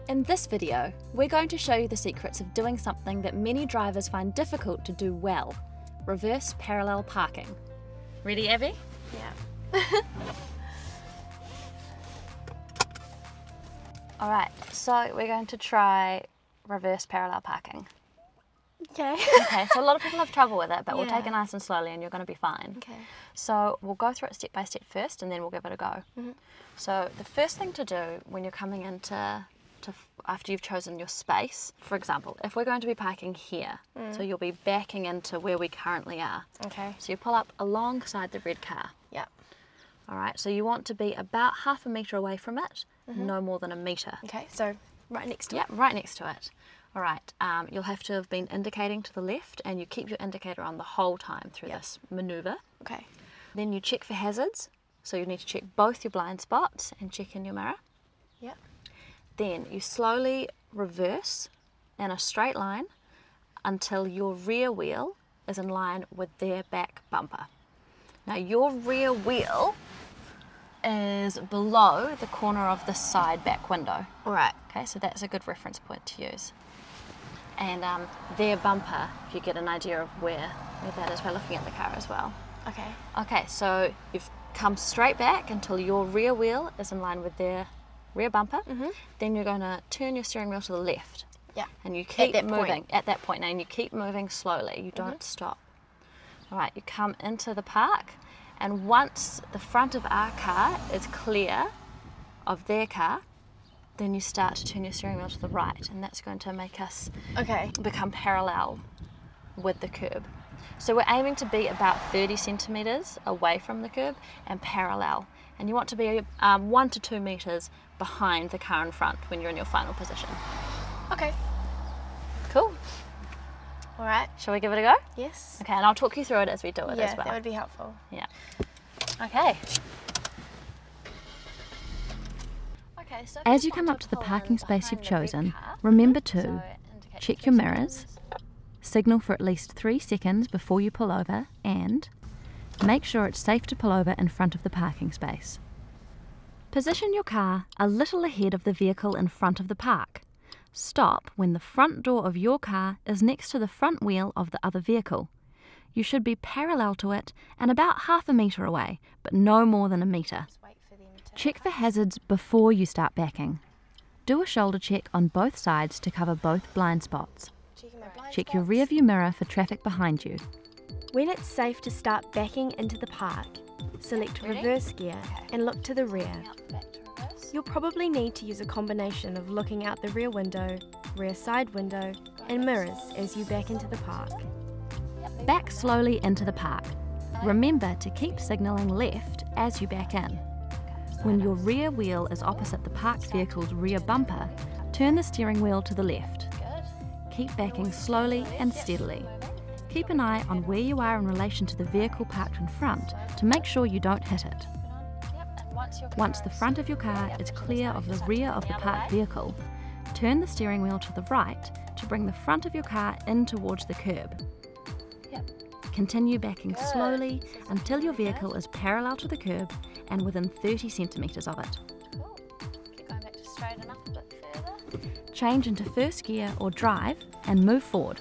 In this video, we're going to show you the secrets of doing something that many drivers find difficult to do well: reverse parallel parking. Ready, Abby? Yeah. Alright, so we're going to try reverse parallel parking. Okay. Okay, so a lot of people have trouble with it, but we'll Yeah. take it nice and slowly and you're going to be fine. Okay. So we'll go through it step by step first and then we'll give it a go. So the first thing to do when you're coming into after you've chosen your space, for example, if we're going to be parking here, so you'll be backing into where we currently are. Okay. So you pull up alongside the red car. Yeah. Alright, so you want to be about half a metre away from it, no more than a metre. Okay, so right next to Yeah, right next to it. Alright, you'll have to have been indicating to the left and you keep your indicator on the whole time through this manoeuvre. it. Okay. Then you check for hazards, so you need to check both your blind spots and check in your mirror. Yeah. Then you slowly reverse in a straight line until your rear wheel is in line with their back bumper. Now your rear wheel is below the corner of the side back window. All right. Okay, so that's a good reference point to use. And their bumper, if you get an idea of where that is by looking at the car as well. Okay. Okay, so you've come straight back until your rear wheel is in line with their rear bumper. Then you're going to turn your steering wheel to the left. Yeah. And you keep that moving point. at that point now, and you keep moving slowly. You don't stop. All right, you come into the park, and once the front of our car is clear of their car, then you start to turn your steering wheel to the right, and that's going to make us Okay. become parallel with the curb. So we're aiming to be about 30 centimetres away from the curb and parallel. And you want to be 1 to 2 metres behind the car in front when you're in your final position. Okay. Cool. All right. Shall we give it a go? Yes. Okay, and I'll talk you through it as we do it Yeah, as well. that would be helpful. Yeah. Okay. So As you come up to the parking space you've chosen, remember to check your mirrors, signal for at least 3 seconds before you pull over, and make sure it's safe to pull over in front of the parking space. Position your car a little ahead of the vehicle in front of the park. Stop when the front door of your car is next to the front wheel of the other vehicle. You should be parallel to it and about half a metre away, but no more than a metre. Wait for them to... Check for hazards before you start backing. Do a shoulder check on both sides to cover both blind spots. Checking my blind Check your spots. rear view mirror for traffic behind you. When it's safe to start backing into the park, select reverse gear and look to the rear. Back to reverse. You'll probably need to use a combination of looking out the rear window, rear side window and mirrors as you back into the park. Back slowly into the park. Remember to keep signalling left as you back in. When your rear wheel is opposite the parked vehicle's rear bumper, turn the steering wheel to the left. Keep backing slowly and steadily. Keep an eye on where you are in relation to the vehicle parked in front to make sure you don't hit it. Once the front of your car is clear of the rear of the parked vehicle, turn the steering wheel to the right to bring the front of your car in towards the curb. Continue backing slowly until your vehicle is parallel to the curb and within 30 centimetres of it. Cool. Keep going back to straighten up a bit further. Change into first gear or drive and move forward.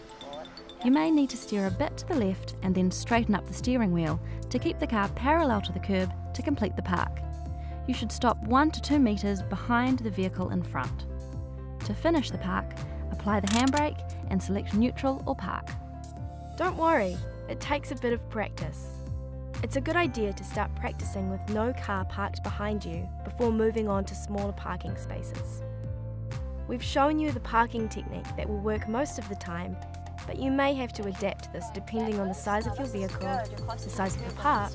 You may need to steer a bit to the left and then straighten up the steering wheel to keep the car parallel to the curb to complete the park. You should stop 1 to 2 metres behind the vehicle in front. To finish the park, apply the handbrake and select neutral or park. Don't worry, it takes a bit of practice. It's a good idea to start practicing with no car parked behind you before moving on to smaller parking spaces. We've shown you the parking technique that will work most of the time, but you may have to adapt this depending on the size of your vehicle, the size of the park,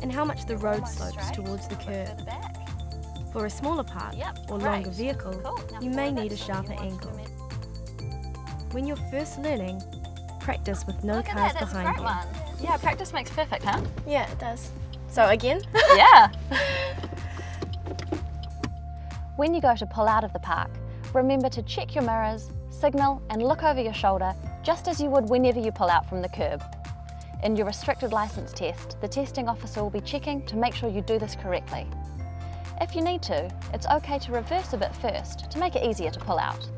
and how much the road slopes towards the curb. For a smaller park or longer vehicle, you may need a sharper angle. When you're first learning, practice with no Look at cars that, that's a behind great you. one. Yeah, practice makes perfect, huh? Yeah, it does. So again? Yeah. When you go to pull out of the park, remember to check your mirrors, signal and look over your shoulder just as you would whenever you pull out from the curb. In your restricted licence test, the testing officer will be checking to make sure you do this correctly. If you need to, it's okay to reverse a bit first to make it easier to pull out.